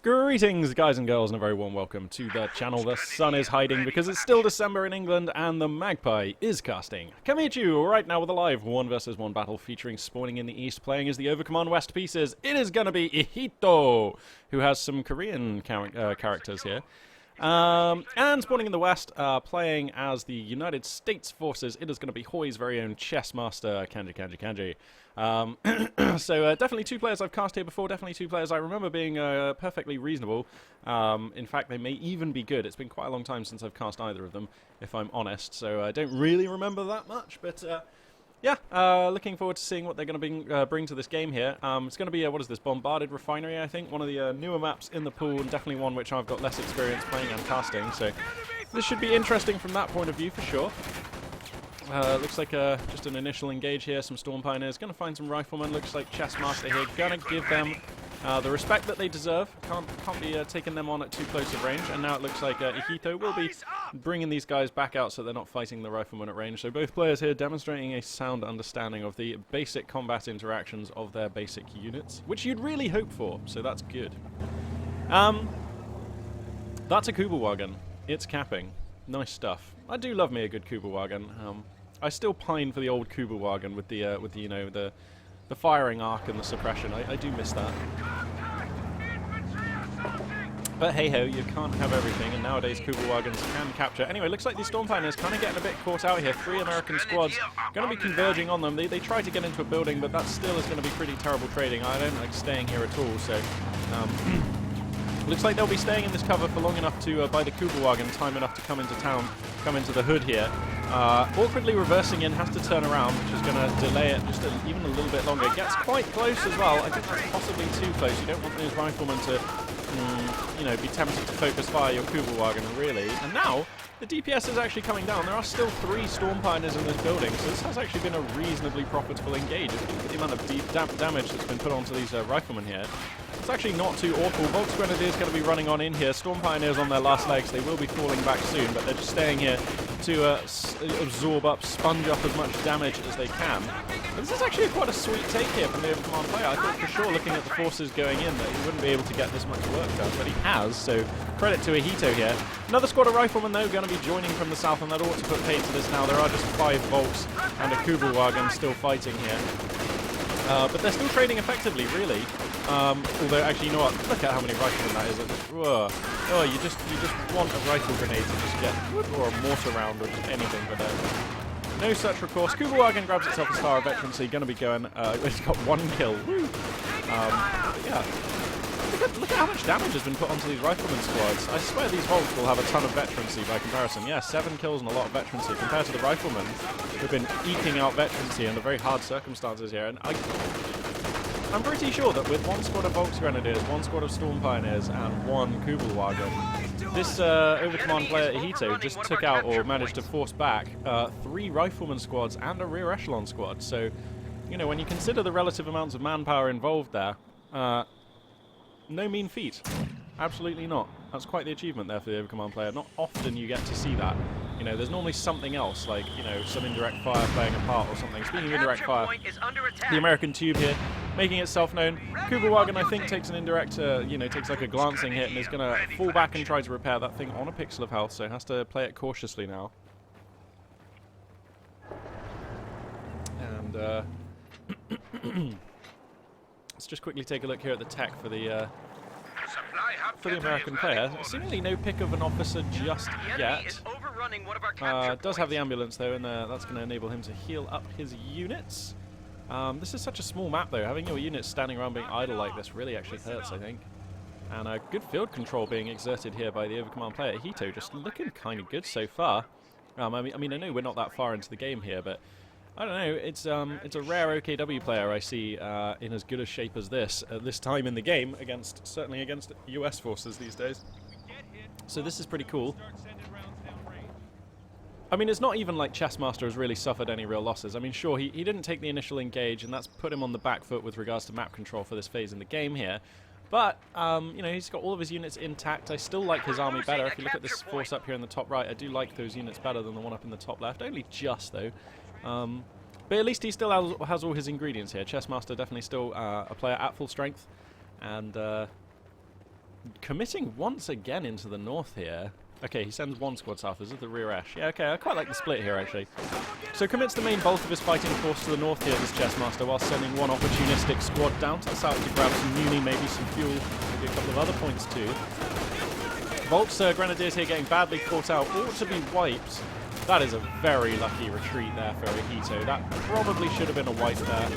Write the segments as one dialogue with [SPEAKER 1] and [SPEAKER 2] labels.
[SPEAKER 1] Greetings guys and girls and a very warm welcome to the channel. The sun is hiding because it's still December in England and the Magpie is casting. Coming at you right now with a live 1 versus 1 battle featuring spawning in the east, playing as the Overcommand West pieces. It is going to be Ihitto, who has some Korean characters here. And spawning in the west, playing as the United States forces, it is going to be Hoi's very own chess master, Kanji. So definitely two players I've cast here before, definitely two players I remember being perfectly reasonable. In fact, they may even be good. It's been quite a long time since I've cast either of them, if I'm honest, so I don't really remember that much, but yeah, looking forward to seeing what they're going to bring to this game here. It's going to be, what is this, Bombarded Refinery, I think? One of the newer maps in the pool, and definitely one which I've got less experience playing and casting, so this should be interesting from that point of view for sure. Looks like just an initial engage here, some Storm Pioneers. Going to find some Riflemen, looks like Chessmaster here. Going to give them the respect that they deserve. Can't be taking them on at too close of range. And now it looks like Ihitto will be bringing these guys back out so they're not fighting the Riflemen at range. So both players here demonstrating a sound understanding of the basic combat interactions of their basic units, which you'd really hope for, so that's good. That's a Kugelwagen. It's capping. Nice stuff. I do love me a good Kugelwagen. I still pine for the old Kugelwagen with the you know, the firing arc and the suppression. I do miss that. But hey ho, you can't have everything, and nowadays Kugelwagens can capture. Anyway, looks like these Storm Pioneers kind of getting a bit caught out here. 3 American squads going to be converging on them. They try to get into a building, but that still is going to be pretty terrible trading. I don't like staying here at all, so looks like they'll be staying in this cover for long enough to buy the Kugelwagen, time enough to come into town, come into the hood here. Awkwardly reversing in, has to turn around, which is going to delay it just even a little bit longer. Gets quite close as well. I think that's possibly too close. You don't want those riflemen to, you know, be tempted to focus fire your Kugelwagen, really. And now, the DPS is actually coming down. There are still 3 Storm Pioneers in this building, so this has actually been a reasonably profitable engage. If you look at the amount of deep damage that's been put onto these riflemen here, it's actually not too awful. Volksgrenadiers going to be running on in here. Storm Pioneers on their last legs. They will be falling back soon, but they're just staying here to absorb up, sponge up as much damage as they can. But this is actually quite a sweet take here from the Overcommand player. I thought for sure, looking at the forces going in, that he wouldn't be able to get this much work done, but he has, so credit to Ihitto here. Another squad of Riflemen, though, going to be joining from the south, and that ought to put paid to this now. There are just 5 Volks and a Kugelwagen still fighting here. But they're still trading effectively, really. Although, actually, you know what? Look at how many riflemen that is. Oh, you just want a rifle grenade to just get, or a mortar round, or just anything, but no such recourse. Kugelwagen grabs itself a star of veterancy, going to be going. It's got 1 kill. Woo! Yeah. Look at how much damage has been put onto these rifleman squads. I swear these Volks will have a ton of veterancy by comparison. Yeah, 7 kills and a lot of veterancy compared to the riflemen who've been eking out veterancy under very hard circumstances here. And I'm pretty sure that with 1 squad of Volksgrenadiers, 1 squad of Storm Pioneers, and 1 Kugelwagen, this Overcommand player Ihitto just took out, or managed to force back, 3 Rifleman squads and a rear echelon squad. So, you know, when you consider the relative amounts of manpower involved there, no mean feat. Absolutely not. That's quite the achievement there for the Overcommand player. Not often you get to see that. You know, there's normally something else, like, you know, some indirect fire playing a part or something. Speaking of indirect fire, the American tube here, making itself known. Kugelwagen, I think, takes an indirect, you know, takes like a glancing hit and is going to fall back and try to repair that thing on a pixel of health, so has to play it cautiously now. And, let's just quickly take a look here at the tech for the American player. Seemingly no pick of an officer just yet. Does have the ambulance though, and that's going to enable him to heal up his units. This is such a small map though. Having your units standing around being idle like this really actually hurts, I think. And good field control being exerted here by the Overcommand player. Ihitto just looking kind of good so far. I mean, I know we're not that far into the game here, but I don't know, it's a rare OKW player I see in as good a shape as this at this time in the game, certainly against US forces these days. So this is pretty cool. I mean, it's not even like Chessmaster has really suffered any real losses. I mean, sure, he didn't take the initial engage, and that's put him on the back foot with regards to map control for this phase in the game here. But, you know, he's got all of his units intact. I still like his army better. If you look at this force up here in the top right, I do like those units better than the one up in the top left. Only just, though. But at least he still has all his ingredients here. Chessmaster definitely still a player at full strength. And committing once again into the north here. Okay, he sends one squad south. This is the rear ash. Yeah, okay, I quite like the split here, actually. So commits the main bulk of his fighting force to the north here, this Chessmaster, while sending one opportunistic squad down to the south to grab some muni, maybe some fuel, maybe a couple of other points too. Volk's Grenadiers here getting badly caught out, ought to be wiped. That is a very lucky retreat there for Ihitto. That probably should have been a wipe there.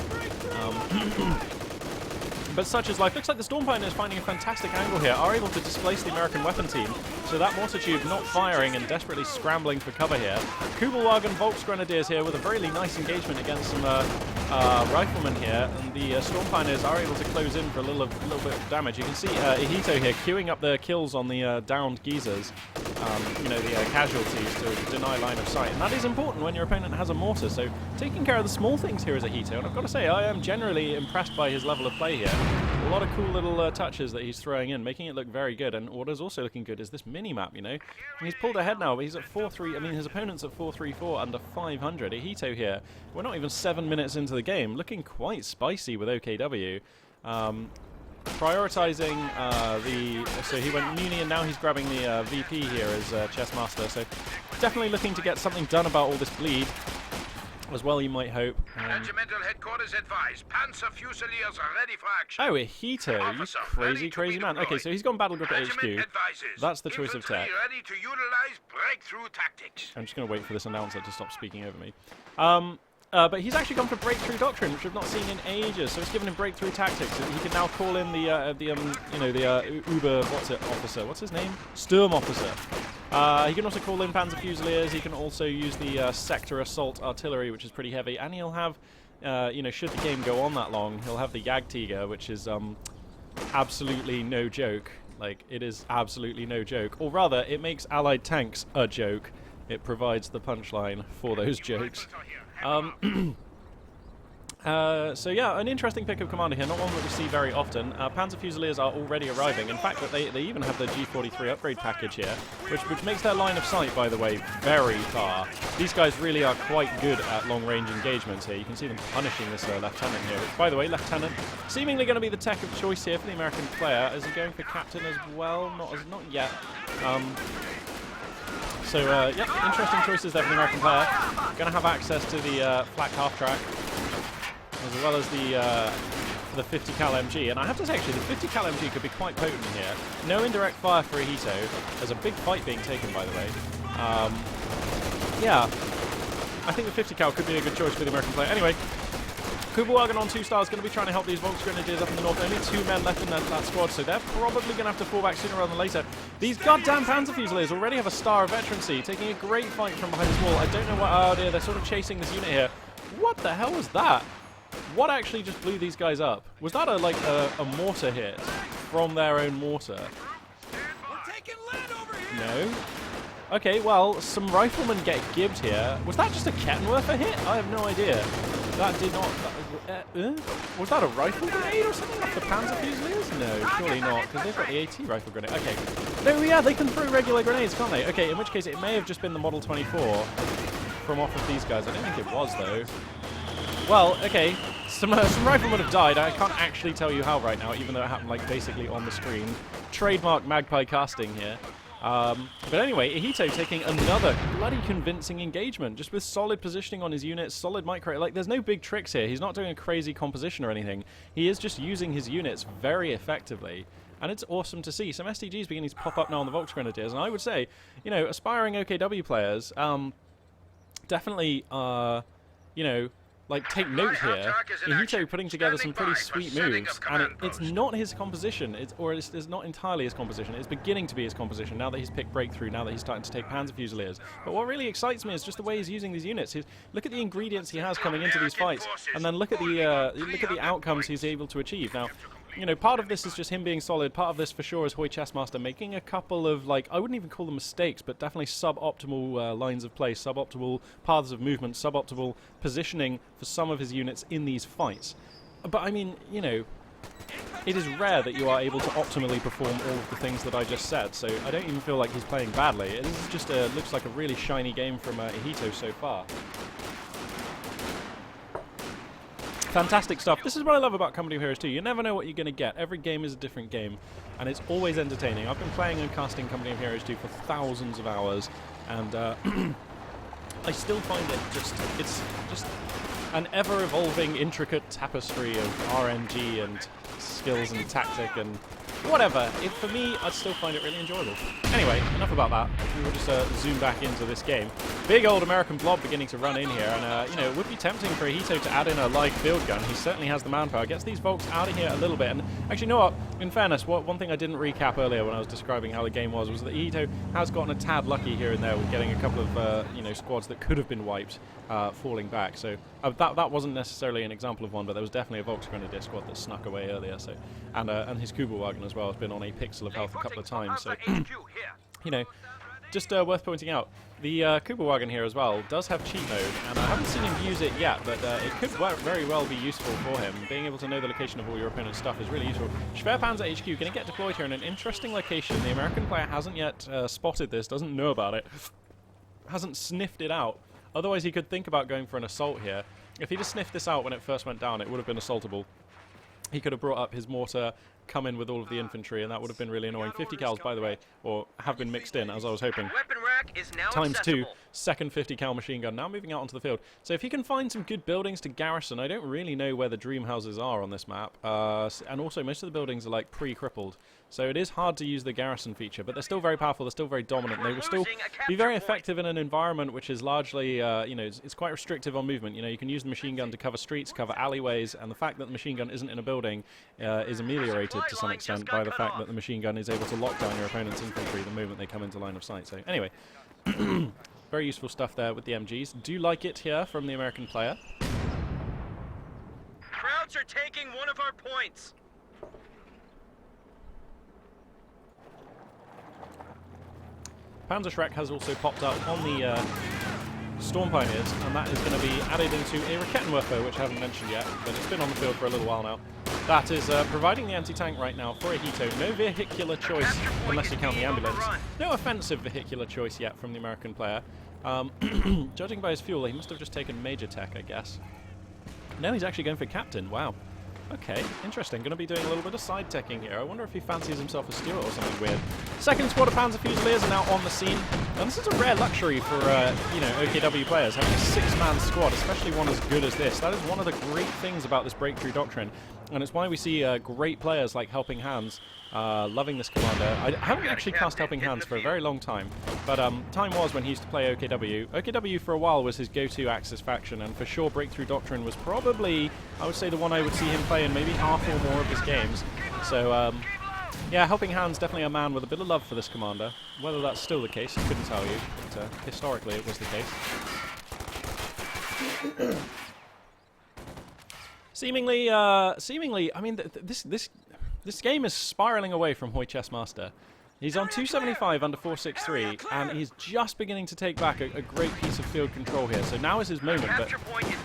[SPEAKER 1] But such is life. Looks like the Storm Pioneers finding a fantastic angle here, are able to displace the American weapon team. So that mortar tube not firing and desperately scrambling for cover here. Kubelwagen Volk's Grenadiers here with a very nice engagement against some riflemen here. And the Storm Pioneers are able to close in for a little bit of damage. You can see Ihitto here queuing up the kills on the downed geezers. You know, the casualties to deny line of sight. And that is important when your opponent has a mortar. So taking care of the small things here is Ihitto. And I've got to say, I am generally impressed by his level of play here. A lot of cool little touches that he's throwing in, making it look very good. And what is also looking good is this mini-map, you know. And he's pulled ahead now, but he's at 4-3. I mean, his opponent's at 4-3-4 under 500. Ihitto here, we're not even 7 minutes into the game, looking quite spicy with OKW. Prioritizing so he went Muni and now he's grabbing the VP here as Chessmaster. So definitely looking to get something done about all this bleed. As well, you might hope.
[SPEAKER 2] Regimental headquarters advise. Panzer Fusiliers are ready for action.
[SPEAKER 1] Oh, Ihitto, you crazy man. Okay, so he's gone battle group at HQ. That's the choice of tech.
[SPEAKER 2] Ready to utilize breakthrough tactics.
[SPEAKER 1] I'm just going to wait for this announcer to stop speaking over me. But he's actually gone for breakthrough doctrine, which we've not seen in ages. So it's given him breakthrough tactics. He can now call in the Uber officer. What's his name? Sturm officer. He can also call in Panzer Fusiliers. He can also use the sector assault artillery, which is pretty heavy. And he'll have, should the game go on that long, he'll have the Jagdtiger, which is absolutely no joke. Like, it is absolutely no joke. Or rather, it makes allied tanks a joke. It provides the punchline for those jokes. So yeah, an interesting pick of commander here, not one that we see very often. Panzer Fusiliers are already arriving. In fact, they even have the G43 upgrade package here, which makes their line of sight, by the way, very far. These guys really are quite good at long-range engagements here. You can see them punishing this lieutenant here, which, by the way, lieutenant seemingly going to be the tech of choice here for the American player. Is he going for captain as well? Not yet. So, yeah, interesting choices there for the American player. Going to have access to the flak half-track, as well as the 50 cal MG. And I have to say, actually, the 50 cal MG could be quite potent here. No indirect fire for Ihitto. There's a big fight being taken, by the way. Yeah, I think the 50 cal could be a good choice for the American player. Anyway, Kubelwagen on 2 stars going to be trying to help these Volks Grenadiers up in the north. Only 2 men left in that squad, so they're probably going to have to fall back sooner rather than later. These goddamn Panzer Fusiliers already have a star of veterancy, taking a great fight from behind this wall. I don't know what... Oh dear, they're sort of chasing this unit here. What the hell was that? What actually just blew these guys up? Was that a mortar hit from their own mortar?
[SPEAKER 2] We're taking lead over here.
[SPEAKER 1] No. Okay, well, some riflemen get gibbed here. Was that just a Kettenwerfer hit? I have no idea. That did not... was that a rifle grenade or something off the Panzer Fusiliers? No, surely not, because they've got the AT rifle grenade. Okay. No, yeah, they can throw regular grenades, can't they? Okay, in which case it may have just been the Model 24 from off of these guys. I don't think it was, though. Well, okay, some riflemen have died. I can't actually tell you how right now, even though it happened, like, basically on the screen. Trademark Magpie casting here. But anyway, Ihitto taking another bloody convincing engagement, just with solid positioning on his units, solid micro. Like, there's no big tricks here. He's not doing a crazy composition or anything. He is just using his units very effectively. And it's awesome to see. Some STGs beginning to pop up now on the Volks Grenadiers. And I would say, you know, aspiring OKW players, definitely, you know, like, take note here. Ihitto putting together some pretty sweet moves, and it's not his composition, it's not entirely his composition. It's beginning to be his composition now that he's picked breakthrough, now that he's starting to take Panzer Fusiliers. But what really excites me is just the way he's using these units. Look at the ingredients he has coming into these fights, and then look at the outcomes he's able to achieve. Now, you know, part of this is just him being solid. Part of this, for sure, is Hoy Chessmaster making a couple of, like, I wouldn't even call them mistakes, but definitely suboptimal lines of play, suboptimal paths of movement, suboptimal positioning for some of his units in these fights. But, I mean, you know, it is rare that you are able to optimally perform all of the things that I just said, so I don't even feel like he's playing badly. This is just looks like a really shiny game from Ihitto so far. Fantastic stuff. This is what I love about Company of Heroes 2. You never know what you're going to get. Every game is a different game, and it's always entertaining. I've been playing and casting Company of Heroes 2 for thousands of hours, and I still find it's just an ever-evolving, intricate tapestry of RNG and skills and tactic and whatever. For me, I still find it really enjoyable. Anyway, enough about that. We will just zoom back into this game. Big old American blob beginning to run in here, and you know, it would be tempting for Ihitto to add in a live field gun. He certainly has the manpower. Gets these Volks out of here a little bit. And actually, you know what? In fairness, one thing I didn't recap earlier when I was describing how the game was that Ihitto has gotten a tad lucky here and there with getting a couple of you know, squads that could have been wiped falling back. So that wasn't necessarily an example of one, but there was definitely a Volks Grenadier squad that snuck away earlier. So and his Kubelwagen as well has been on a pixel of health a couple of times. So you know, just worth pointing out. The Kubelwagen here as well does have cheat mode, and I haven't seen him use it yet, but it could very well be useful for him. Being able to know the location of all your opponent's stuff is really useful. Schwerpanzer HQ going to get deployed here in an interesting location. The American player hasn't yet spotted this, doesn't know about it, hasn't sniffed it out. Otherwise he could think about going for an assault here. If he just sniffed this out when it first went down, it would have been assaultable. He could have brought up his mortar, come in with all of the infantry, and that would have been really annoying. 50 cals, by the way, or have been mixed in, as I was hoping. Times 2, second 50 cal machine gun, now moving out onto the field. So if he can find some good buildings to garrison, I don't really know where the dream houses are on this map, and also most of the buildings are like pre-crippled. So it is hard to use the garrison feature, but they're still very powerful, they're still very dominant, and they will still be very effective in an environment which is largely, you know, it's quite restrictive on movement. You know, you can use the machine gun to cover streets, cover alleyways, and the fact that the machine gun isn't in a building is ameliorated to some extent by the fact that the machine gun is able to lock down your opponent's infantry the moment they come into line of sight. So anyway, very useful stuff there with the MGs. Do like it here from the American player.
[SPEAKER 3] Krauts are taking one of our points.
[SPEAKER 1] Panzer Shrek has also popped up on the Storm Pioneers, and that is going to be added into a Rakettenwerfer, which I haven't mentioned yet, but it's been on the field for a little while now. That is providing the anti-tank right now for Ihitto. No vehicular choice, unless you count the ambulance. No offensive vehicular choice yet from the American player. Judging by his fuel, he must have just taken Major Tech, I guess. No, he's actually going for Captain. Wow. Okay, interesting. Going to be doing a little bit of side teching here. I wonder if he fancies himself a Stuart or something weird. Second squad of Panzer Fusiliers are now on the scene. And this is a rare luxury for, you know, OKW players, having a 6-man squad, especially one as good as this. That is one of the great things about this breakthrough doctrine. And it's why we see great players like Helping Hands loving this commander. I haven't actually cast Helping Hands for a very long time, but time was when he used to play OKW. OKW for a while was his go-to Axis faction, and for sure Breakthrough Doctrine was probably, I would say, the one I would see him play in maybe half or more of his games. So, yeah, Helping Hands definitely a man with a bit of love for this commander. Whether that's still the case, I couldn't tell you, but historically it was the case. Seemingly, I mean, this game is spiraling away from Hoi Chessmaster. He's on 275 under 463, and he's just beginning to take back a great piece of field control here. So now is his moment, but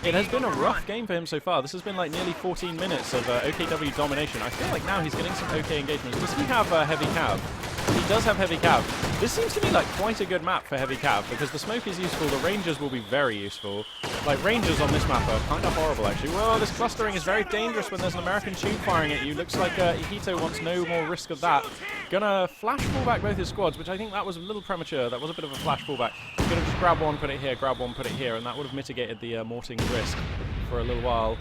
[SPEAKER 1] it has been a rough game for him so far. This has been like nearly 14 minutes of OKW domination. I feel like now he's getting some OK engagements. Does he have heavy cav? He does have heavy cav. This seems to be like quite a good map for heavy cav, because the smoke is useful, the rangers will be very useful. Like, rangers on this map are kind of horrible, actually. Well, this clustering is very dangerous when there's an American tube firing at you. Looks like Ihitto wants no more risk of that. Gonna flash fallback both his squads, which I think that was a little premature. That was a bit of a flash fallback. Gonna just grab one, put it here, grab one, put it here, and that would have mitigated the morting risk for a little while.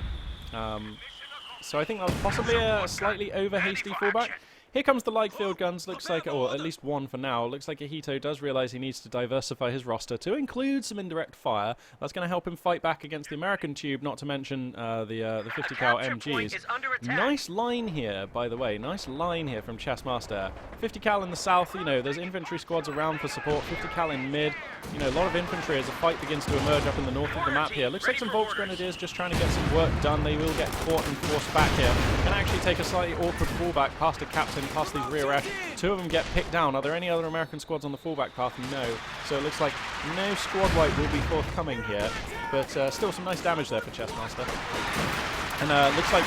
[SPEAKER 1] So I think that was possibly a slightly over-hasty fallback. Here comes the light field guns, looks like, or at least one for now. Looks like Ihitto does realize he needs to diversify his roster to include some indirect fire. That's going to help him fight back against the American tube, not to mention the 50 cal MGs. Nice line here, by the way. Nice line here from Chessmaster. 50 cal in the south, you know, there's infantry squads around for support. 50 cal in mid. You know, a lot of infantry as the fight begins to emerge up in the north of the map here. Looks like some Volks Grenadiers just trying to get some work done. They will get caught and forced back here. Can actually take a slightly awkward fallback past a captain, past these rear ash. Two of them get picked down. Are there any other American squads on the fallback path? No. So it looks like no squad wipe will be forthcoming here. But still some nice damage there for Chessmaster. And looks like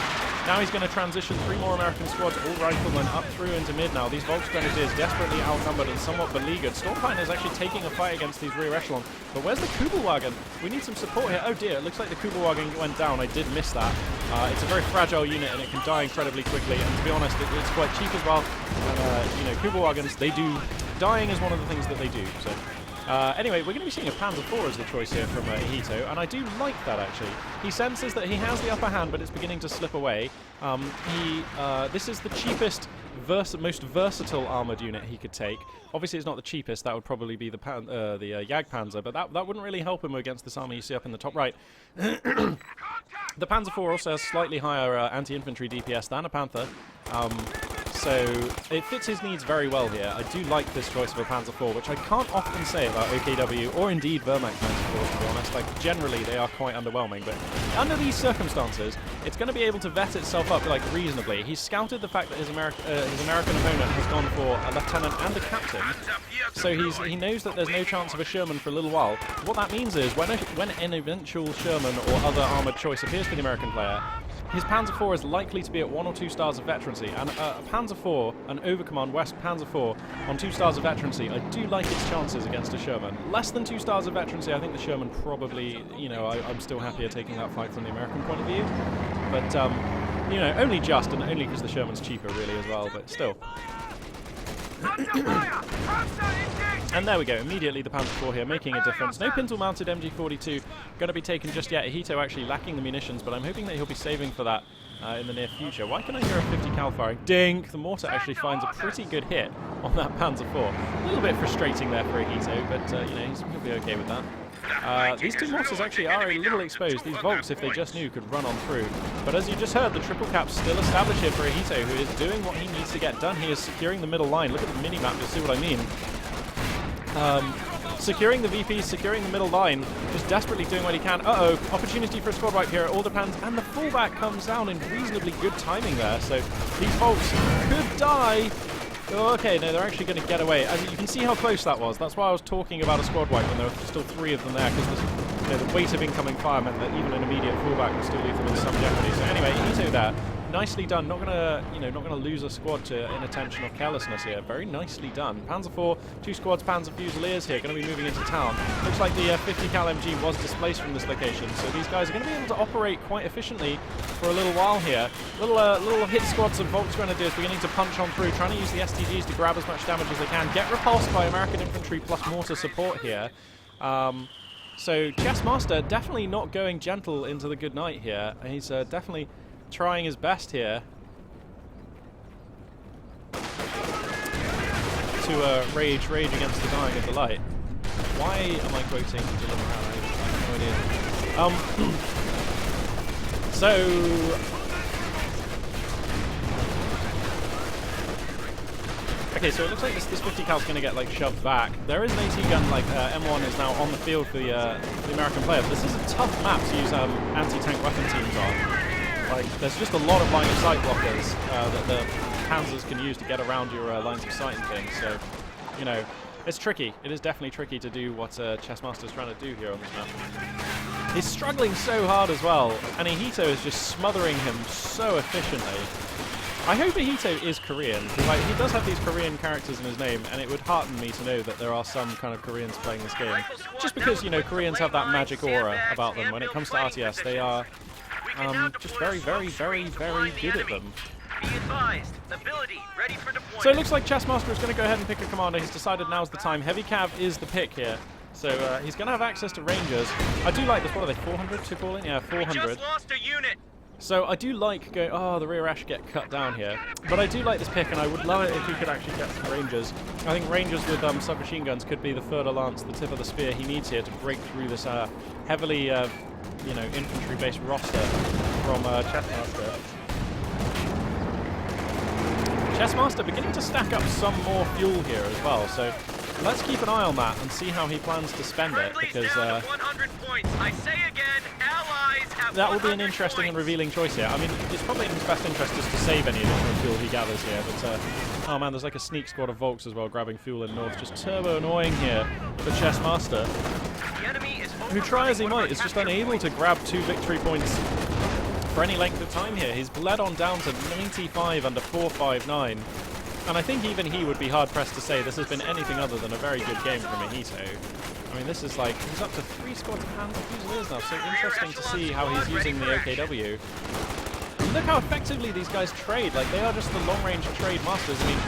[SPEAKER 1] now he's going to transition 3 more American squads, all riflemen, up through into mid now. These Volks Grenadiers desperately outnumbered and somewhat beleaguered. Storm Pioneer is actually taking a fight against these rear echelon. But where's the Kubelwagen? We need some support here. Oh dear, it looks like the Kubelwagen went down. I did miss that. It's a very fragile unit and it can die incredibly quickly, and to be honest, it's quite cheap as well. And, you know, Kubelwagens, dying is one of the things that they do. So anyway, we're going to be seeing a Panzer IV as the choice here from Ihitto, and I do like that actually. He senses that he has the upper hand, but it's beginning to slip away. This is the cheapest, most versatile armoured unit he could take. Obviously, it's not the cheapest. That would probably be the Jagdpanzer, but that wouldn't really help him against this army you see up in the top right. The Panzer IV also has slightly higher anti-infantry DPS than a Panther. So it fits his needs very well here. I do like this choice of a Panzer IV, which I can't often say about OKW or indeed Wehrmacht Panzer IVs, to be honest. Like, generally, they are quite underwhelming, but under these circumstances, it's going to be able to vet itself up, like, reasonably. He's scouted the fact that his American opponent has gone for a lieutenant and a captain, so he knows that there's no chance of a Sherman for a little while. What that means is, when an eventual Sherman or other armoured choice appears for the American player, his Panzer IV is likely to be at 1 or 2 stars of veterancy, and a Panzer IV, an Overcommand West Panzer IV, on 2 stars of veterancy, I do like its chances against a Sherman. Less than 2 stars of veterancy, I think the Sherman probably, you know, I'm still happier taking that fight from the American point of view. But, you know, only just, and only because the Sherman's cheaper, really, as well, but still. And there we go, immediately the Panzer IV here making a difference. No pintle-mounted MG42 going to be taken just yet. Ihitto actually lacking the munitions, but I'm hoping that he'll be saving for that in the near future. Why can I hear a 50 cal firing? Dink! The mortar actually finds a pretty good hit on that Panzer IV. A little bit frustrating there for Ihitto, but you know, he'll be okay with that. These two mortars actually are a little exposed. These Volks, if they just knew, could run on through. But as you just heard, the triple cap's still established here for Ihitto, who is doing what he needs to get done. He is securing the middle line. Look at the mini-map, you'll see what I mean. Securing the VPs, securing the middle line, just desperately doing what he can. Uh-oh, opportunity for a squad wipe here. It all depends. And the fullback comes down in reasonably good timing there. So these Volks could die. Oh, okay, no, they're actually going to get away. As you can see how close that was. That's why I was talking about a squad wipe when there were still 3 of them there, because you know, the weight of incoming fire meant that even an immediate fullback would still leave them in some jeopardy. So anyway, Ihitto there. Nicely done. Not gonna, you know, not gonna lose a squad to inattention or carelessness here. Very nicely done. Panzer IV, 2 squads, Panzer Fusiliers here, going to be moving into town. Looks like the 50 cal MG was displaced from this location, so these guys are going to be able to operate quite efficiently for a little while here. Little hit squads of Volks Grenadiers beginning to punch on through, trying to use the STGs to grab as much damage as they can. Get repulsed by American infantry plus mortar support here. So Chessmaster definitely not going gentle into the good night here. He's definitely trying his best here to rage against the dying of the light. Why am I quoting Deliver Hell? I have no idea. So okay, so it looks like this 50 cal is going to get like shoved back. There is an AT gun, like M1 is now on the field for the American player. But this is a tough map to use anti-tank weapon teams on. Like, there's just a lot of line of sight blockers that the Panzers can use to get around your lines of sight and things. So, you know, it's tricky. It is definitely tricky to do what Chessmaster's trying to do here on this map. He's struggling so hard as well, and Ihitto is just smothering him so efficiently. I hope Ihitto is Korean, because like, he does have these Korean characters in his name, and it would hearten me to know that there are some kind of Koreans playing this game. Just because, you know, Koreans have that magic aura about them. When it comes to RTS, they are just very, very, very, very good at them. So it looks like Chessmaster is going to go ahead and pick a commander. He's decided now's the time. Heavy Cav is the pick here. So he's going to have access to Rangers. I do like this. What are they, 400 to call in? Yeah, 400.
[SPEAKER 3] We just lost a unit.
[SPEAKER 1] So I do like going, oh, the rear ash get cut down here. But I do like this pick, and I would love it if he could actually get some Rangers. I think Rangers with submachine guns could be the third lance, the tip of the spear he needs here to break through this heavily, you know, infantry-based roster from Chessmaster. Chessmaster beginning to stack up some more fuel here as well, so let's keep an eye on that and see how he plans to spend it, because that will be an interesting and revealing choice here. I mean, it's probably in his best interest just to save any additional fuel he gathers here, but oh man, there's like a sneak squad of Volks as well grabbing fuel in north. Just turbo annoying here for Chessmaster, who try as he might is just unable to grab 2 victory points for any length of time here. He's bled on down to 95 under 459. And I think even he would be hard-pressed to say this has been anything other than a very good game from Ihitto. I mean, this is like, he's up to 3 squads of Panzer Fusiliers now, so interesting to see how he's using the OKW. look how effectively these guys trade. Like, they are just the long-range trade masters. I mean,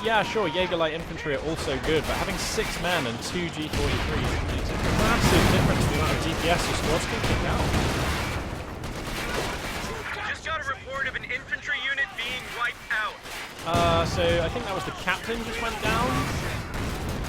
[SPEAKER 1] yeah, sure, Jaeger light infantry are also good, but having 6 men and 2 G43s makes a massive difference to the amount of DPS your squads can kick out.
[SPEAKER 3] Just got a report of an infantry unit being wiped out.
[SPEAKER 1] So I think that was the captain just went down.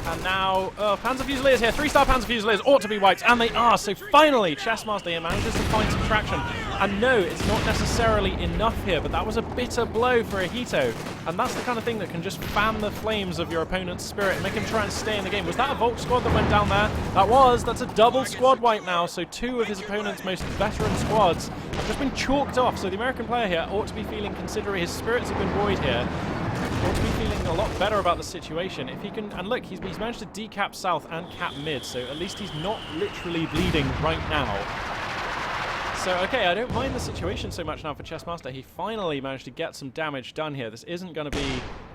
[SPEAKER 1] And now, Panzer Fusiliers here. 3-star Panzer Fusiliers ought to be wiped, and they are. So finally, Chessmaster here manages to find some traction. And no, it's not necessarily enough here, but that was a bitter blow for Ihitto. And that's the kind of thing that can just fan the flames of your opponent's spirit and make him try and stay in the game. Was that a Volk squad that went down there? That was. That's a double squad wipe now. So 2 of his opponent's most veteran squads have just been chalked off. So the American player here ought to be feeling, considering his spirits have been buoyed here, ought to be feeling a lot better about the situation. If he can, and look, he's managed to decap south and cap mid, so at least he's not literally bleeding right now. So, okay, I don't mind the situation so much now for Chessmaster. He finally managed to get some damage done here. This isn't going to be,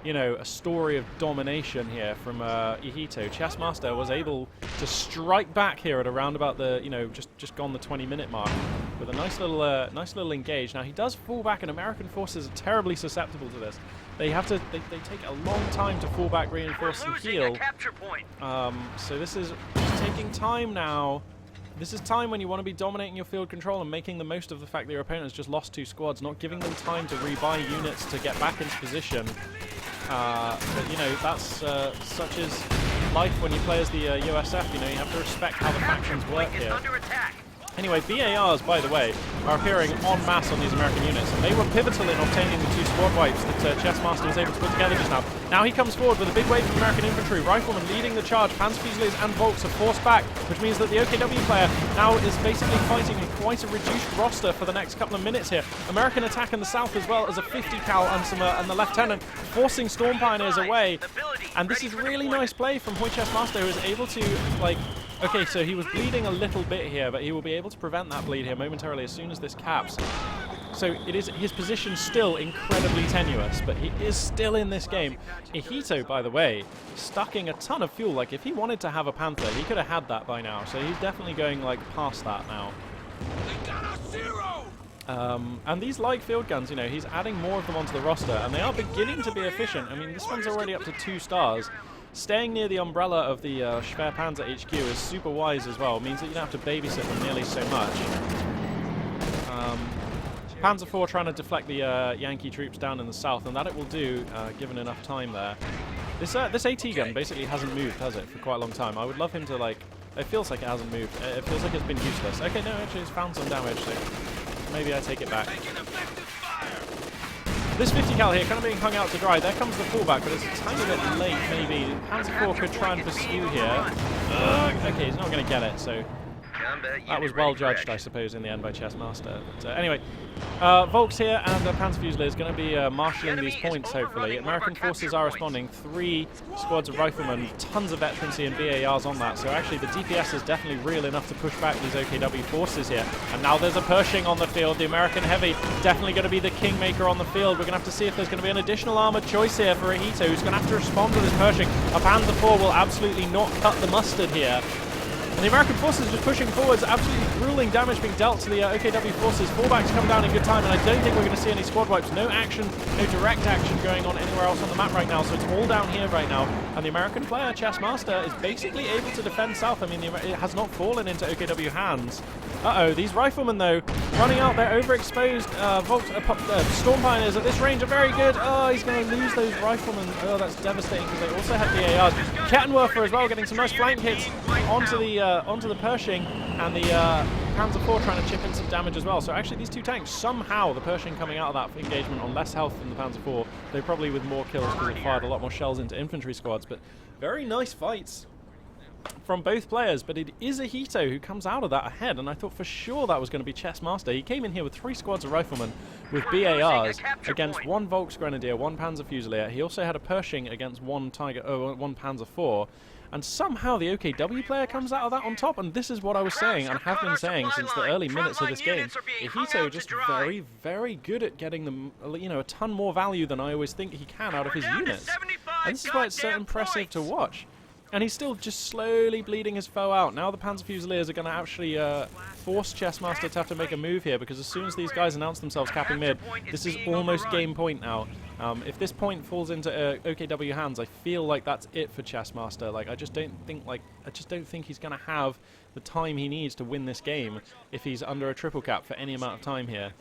[SPEAKER 1] you know, a story of domination here from Ihitto. Chessmaster was able to strike back here at around about the, you know, just gone the 20-minute mark with a nice little engage. Now, he does fall back, and American forces are terribly susceptible to this. They have to, they take a long time to fall back, reinforce, and heal. So this is just taking time now. This is time when you want to be dominating your field control and making the most of the fact that your opponent has just lost 2 squads, not giving them time to rebuy units to get back into position. But, you know, that's such as life when you play as the USF. You know, you have to respect how the factions work here. Anyway, BARs, by the way, are appearing en masse on these American units, and they were pivotal in obtaining the 2 squad wipes that Chessmaster was able to put together just now. Now he comes forward with a big wave of American infantry, riflemen leading the charge, Panzer Fusiliers and Volks are forced back, which means that the OKW player now is basically fighting in quite a reduced roster for the next couple of minutes here. American attack in the south as well as a 50 cal and the lieutenant forcing Storm Pioneers away. And this is really nice play from Hoi Chessmaster, who is able to, like, okay, so he was bleeding a little bit here, but he will be able to prevent that bleed here momentarily as soon as this caps. So it is his position still incredibly tenuous, but he is still in this game. Ihitto, by the way, stucking a ton of fuel. Like, if he wanted to have a Panther, he could have had that by now. So he's definitely going, like, past that now. And these light field guns, you know, he's adding more of them onto the roster, and they are beginning to be efficient. I mean, this one's already up to 2 stars. Staying near the umbrella of the Schwerpanzer HQ is super wise as well. It means that you don't have to babysit them nearly so much. Panzer IV trying to deflect the Yankee troops down in the south, and that it will do, given enough time there. This AT gun basically hasn't moved, has it, for quite a long time. I would love him to, like... It feels like it hasn't moved. It feels like it's been useless. Okay, no, actually it's found some damage, so maybe I take it back. This 50 cal here kind of being hung out to dry. There comes the fallback, but it's a tiny bit late, maybe. Panzer IV could try and pursue here. Okay, he's not going to get it, so that was well judged, I suppose, in the end by Chessmaster. But anyway, Volks here and Panzer Fusilier is going to be marshalling these points, hopefully. American forces are responding. 3 squads of riflemen, tons of veterancy and BARs on that. So actually, the DPS is definitely real enough to push back these OKW forces here. And now there's a Pershing on the field. The American Heavy definitely going to be the kingmaker on the field. We're going to have to see if there's going to be an additional armored choice here for Ihitto, who's going to have to respond to this Pershing. A Panzer IV will absolutely not cut the mustard here. And the American forces just pushing forwards, absolutely grueling damage being dealt to the OKW forces. Fallbacks come down in good time, and I don't think we're going to see any squad wipes. No action, no direct action going on anywhere else on the map right now, so it's all down here right now. And the American player, Chessmaster, is basically able to defend south. I mean, it has not fallen into OKW hands. Uh-oh, these riflemen, though, running out. They're overexposed. Storm Pioneers at this range are very good. Oh, he's going to lose those riflemen. Oh, that's devastating, because they also have the ARs. Kettenwerfer as well, getting some nice flank hits onto the Pershing, and the Panzer IV trying to chip in some damage as well. So actually these 2 tanks, somehow the Pershing coming out of that engagement on less health than the Panzer IV, though probably with more kills because it fired a lot more shells into infantry squads. But very nice fights from both players, but it is Ihitto who comes out of that ahead, and I thought for sure that was going to be Chessmaster. He came in here with 3 squads of riflemen with BARs against 1 Volks Grenadier, 1 Panzer Fusilier. He also had a Pershing against 1 Panzer IV. And somehow the OKW player comes out of that on top, and this is what I was saying and have been saying since the early minutes of this game. Ihitto just very, very good at getting them, you know, a ton more value than I always think he can out of his units. And this is why it's so impressive to watch. And he's still just slowly bleeding his foe out. Now the Panzer Fusiliers are going to actually force Chessmaster to have to make a move here, because as soon as these guys announce themselves capping mid, this is almost game point now. If this point falls into OKW hands, I feel like that's it for Chessmaster. Like, I just don't think he's going to have the time he needs to win this game if he's under a triple cap for any amount of time here.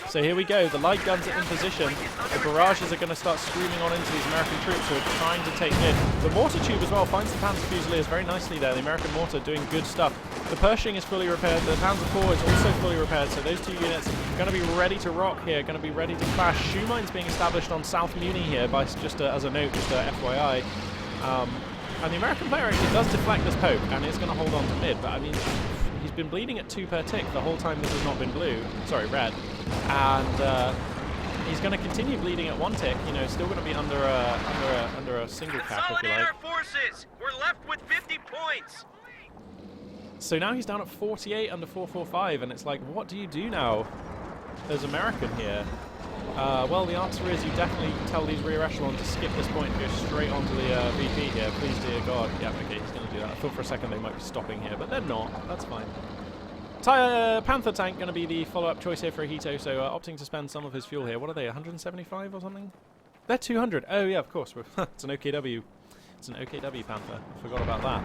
[SPEAKER 1] So here we go, the light guns are in position, the barrages are going to start screaming on into these American troops who are trying to take mid. The mortar tube as well finds the Panzer Fusiliers very nicely there, the American mortar doing good stuff. The Pershing is fully repaired, the Panzer IV is also fully repaired, so those two units are going to be ready to rock here, going to be ready to clash. Shoe mines being established on South Muni here, by just as a note, just a FYI. And the American player actually does deflect this poke, and is going to hold on to mid, but I mean, he's been bleeding at 2 per tick the whole time this has not been blue, sorry, red. And he's going to continue bleeding at 1 tick, you know, still going to be under a single cap, if you like.
[SPEAKER 3] Our forces. We're left with 50 points.
[SPEAKER 1] So now he's down at 48 under 445, and it's like, what do you do now as American here? Well, the answer is you definitely tell these rear echelon to skip this point and go straight onto the VP here. Please, dear God. Yeah, okay, he's going to do that. I thought for a second they might be stopping here, but they're not. That's fine. Panther tank going to be the follow-up choice here for Ihitto, so opting to spend some of his fuel here. What are they, 175 or something? They're 200. Oh, yeah, of course. It's an OKW. It's an OKW Panther. I forgot about that.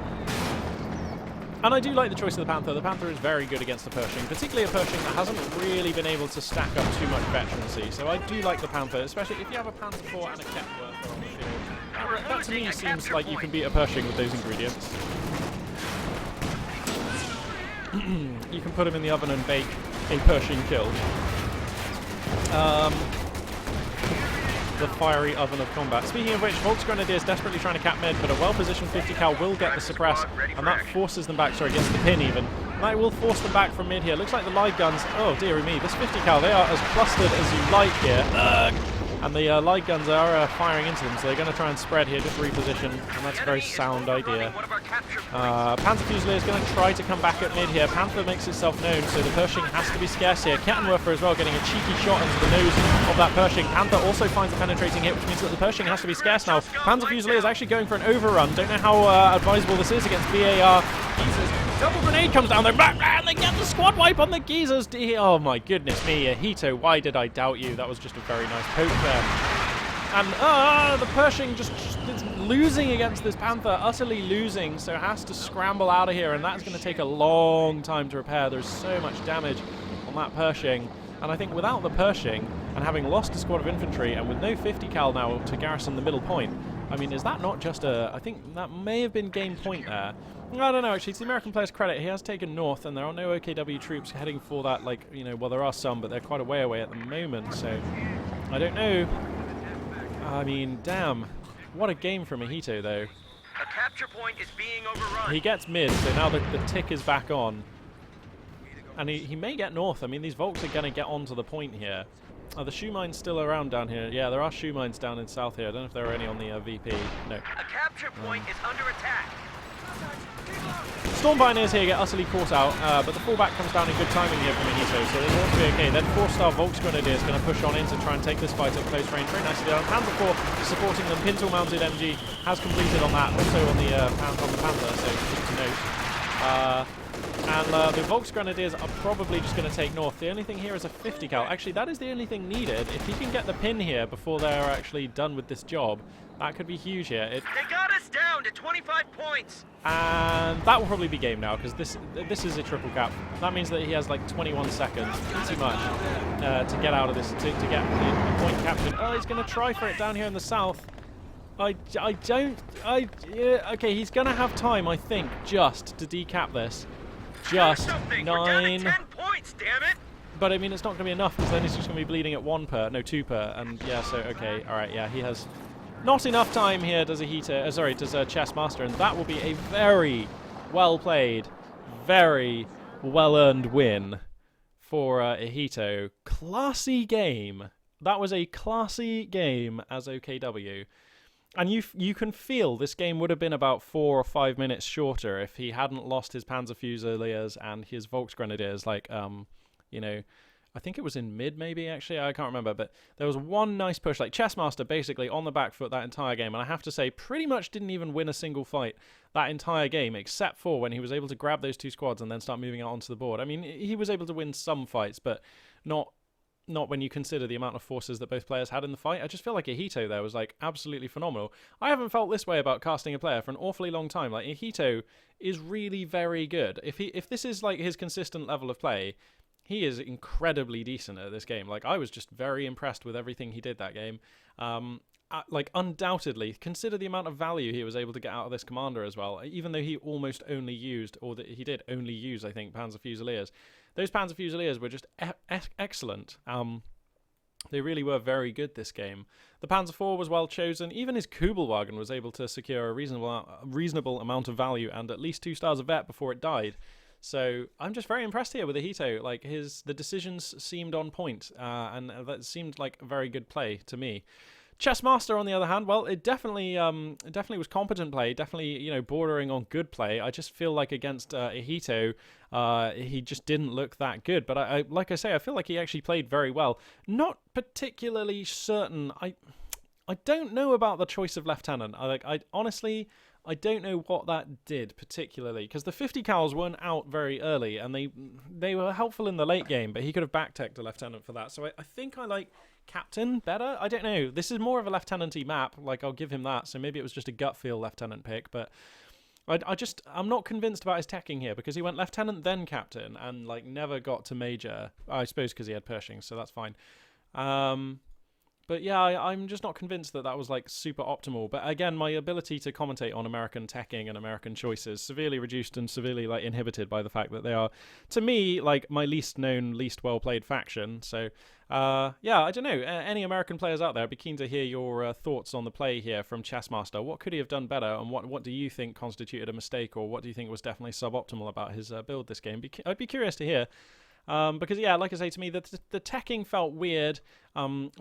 [SPEAKER 1] And I do like the choice of the Panther. The Panther is very good against the Pershing, particularly a Pershing that hasn't really been able to stack up too much veterancy. So I do like the Panther, especially if you have a Panzer IV and a Kepler on the field. That to me seems like you can beat a Pershing with those ingredients. You can put him in the oven and bake a Pershing kill. The fiery oven of combat. Speaking of which, Volksgrenadier is desperately trying to cap mid, but a well-positioned 50 cal will get the suppress, and that forces them back, sorry, gets the pin even. And that will force them back from mid here. Looks like the light guns, oh dearie me, this 50 cal, they are as clustered as you like here. And the light guns are firing into them, so they're going to try and spread here, just reposition, and that's a very sound idea. Panzer Fusilier is going to try to come back at mid here. Panther makes itself known, so the Pershing has to be scarce here. Kettenwerfer as well, getting a cheeky shot into the nose of that Pershing. Panther also finds a penetrating hit, which means that the Pershing has to be scarce now. Panzer Fusilier is actually going for an overrun. Don't know how advisable this is against VAR. Double grenade comes down there, and they get the squad wipe on the geezers. Oh my goodness me, Ihitto, why did I doubt you? That was just a very nice poke there. And the Pershing just losing against this Panther, utterly losing, so has to scramble out of here, and that's going to take a long time to repair. There's so much damage on that Pershing, and I think without the Pershing, and having lost a squad of infantry, and with no 50 cal now to garrison the middle point, I mean, is that not just a... I think that may have been game point there. I don't know, actually. To the American player's credit, he has taken north, and there are no OKW troops heading for that, like, you know, well, there are some, but they're quite a way away at the moment, so I don't know. I mean, damn. What a game from Ihitto, though.
[SPEAKER 3] A capture point is being overrun.
[SPEAKER 1] He gets mid, so now the tick is back on. And he may get north. I mean, these Volks are going to get onto the point here. Are the shoe mines still around down here? Yeah, there are shoe mines down in south here. I don't know if there are any on the VP. No.
[SPEAKER 3] A capture point is under attack.
[SPEAKER 1] Storm Pioneers here get utterly caught out, but the fallback comes down in good timing here from Ihitto, so they ought to be okay. Then 4-star Volksgrenadier is going to push on in to try and take this fight at close range. Very nicely done. Panzer IV supporting them. Pintle mounted MG has completed on that, also on the Panther, so good to note. And the Volksgrenadiers are probably just going to take north. The only thing here is a 50 cal. Actually, that is the only thing needed. If he can get the pin here before they're actually done with this job, that could be huge here.
[SPEAKER 3] They got us down to 25 points.
[SPEAKER 1] And that will probably be game now, because this is a triple cap. That means that he has like 21 seconds, pretty much, to get out of this, to get the point captured. Oh, he's going to try for it down here in the south. Okay, he's going to have time, I think, just to decap this. Just 9.
[SPEAKER 3] We're down to 10 points, damn it.
[SPEAKER 1] But I mean, it's not going to be enough, because then he's just going to be bleeding at 1 per, no 2 per, and yeah, so okay, all right, yeah, he has not enough time here, does Ihitto, does Chessmaster, and that will be a very well played, very well earned win for Ihitto. Classy game. That was a classy game as OKW. And you can feel this game would have been about 4 or 5 minutes shorter if he hadn't lost his Panzer Fusiliers and his Volksgrenadiers, like, you know, I think it was in mid, maybe, actually. I can't remember. But there was one nice push. Like, Chessmaster basically on the back foot that entire game. And I have to say, pretty much didn't even win a single fight that entire game, except for when he was able to grab those 2 squads and then start moving out onto the board. I mean, he was able to win some fights, but not when you consider the amount of forces that both players had in the fight. I just feel like Ihitto there was, like, absolutely phenomenal. I haven't felt this way about casting a player for an awfully long time. Like, Ihitto is really very good. If this is, like, his consistent level of play, he is incredibly decent at this game. Like, I was just very impressed with everything he did that game. Like, undoubtedly, consider the amount of value he was able to get out of this commander as well, even though he almost only used, or that he did only use, I think, Panzer Fusiliers. Those Panzer Fusiliers were just excellent. They really were very good this game. The Panzer IV was well chosen. Even his Kubelwagen was able to secure a reasonable amount of value and at least 2 stars of vet before it died. So I'm just very impressed here with Ihitto. Like, the decisions seemed on point, and that seemed like a very good play to me. Chessmaster, on the other hand, well, it definitely was competent play, definitely, you know, bordering on good play. I just feel like against Ihitto, he just didn't look that good. But I like I say, I feel like he actually played very well. Not particularly certain. I don't know about the choice of lieutenant. I honestly, I don't know what that did particularly, because the 50 cals weren't out very early, and they were helpful in the late game, but he could have back-teched a lieutenant for that. So I think I like captain better. I don't know. This is more of a lieutenant-y map. Like, I'll give him that. So maybe it was just a gut feel lieutenant pick, but I'm not convinced about his teching here, because he went lieutenant then captain and, like, never got to major. I suppose because he had Pershing, so that's fine. But yeah, I'm just not convinced that was, like, super optimal. But again, my ability to commentate on American teching and American choices severely reduced and severely, like, inhibited by the fact that they are, to me, like, my least known, least well played faction. So yeah, I don't know. Any American players out there, I'd be keen to hear your thoughts on the play here from Chessmaster. What could he have done better, and what do you think constituted a mistake, or what do you think was definitely suboptimal about his build this game? I'd be curious to hear. Because, yeah, like I say, to me, the teching felt weird.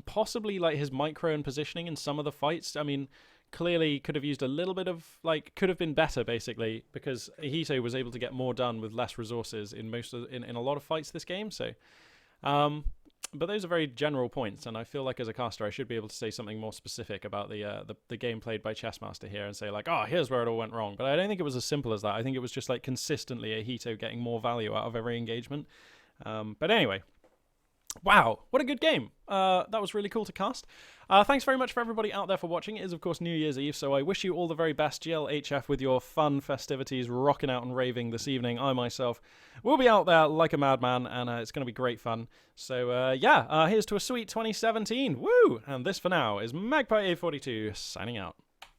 [SPEAKER 1] Possibly, like, his micro and positioning in some of the fights. I mean, clearly could have used a little bit of, like, could have been better, basically, because Ihitto was able to get more done with less resources in in a lot of fights this game. So, but those are very general points, and I feel like as a caster I should be able to say something more specific about the game played by Chessmaster here, and say, like, oh, here's where it all went wrong. But I don't think it was as simple as that. I think it was just, like, consistently Ihitto getting more value out of every engagement. But anyway, wow, what a good game. That was really cool to cast. Thanks very much for everybody out there for watching. It is, of course, New Year's Eve, so I wish you all the very best, GLHF, with your fun festivities, rocking out and raving this evening. I myself will be out there like a madman, and it's going to be great fun. So, yeah, here's to a sweet 2017. Woo! And this, for now, is Magpie A42 signing out.